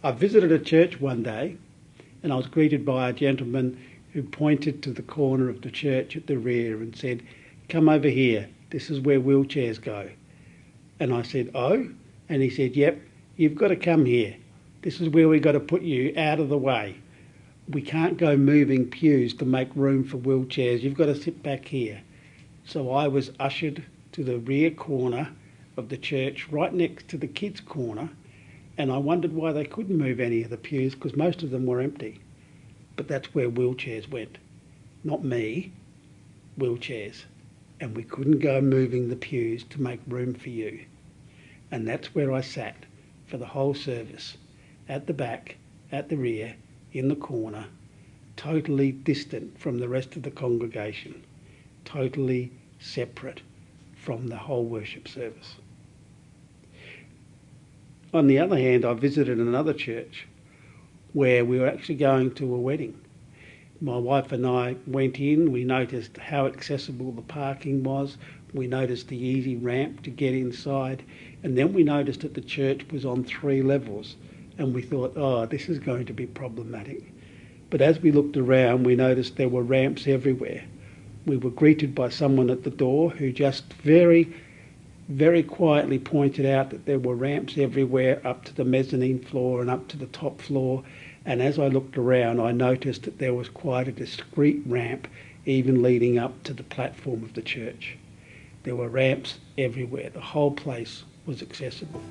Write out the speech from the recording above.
I visited a church one day and I was greeted by a gentleman who pointed to the corner of the church at the rear and said, "Come over here, this is where wheelchairs go." And I said, "Oh?" And he said, "Yep, you've got to come here. This is where we've got to put you out of the way. We can't go moving pews to make room for wheelchairs. You've got to sit back here." So I was ushered to the rear corner of the church, right next to the kids' corner, and I wondered why they couldn't move any of the pews because most of them were empty. But that's where wheelchairs went. Not me, wheelchairs. And we couldn't go moving the pews to make room for you. And that's where I sat for the whole service, at the back, at the rear, in the corner, totally distant from the rest of the congregation, totally separate from the whole worship service. On the other hand, I visited another church where we were actually going to a wedding. My wife and I went in, we noticed how accessible the parking was, we noticed the easy ramp to get inside, and then we noticed that the church was on 3 levels, and we thought, oh, this is going to be problematic. But as we looked around, we noticed there were ramps everywhere. We were greeted by someone at the door who just very, very quietly pointed out that there were ramps everywhere up to the mezzanine floor and up to the top floor. And as I looked around, I noticed that there was quite a discreet ramp even leading up to the platform of the church. There were ramps everywhere. The whole place was accessible.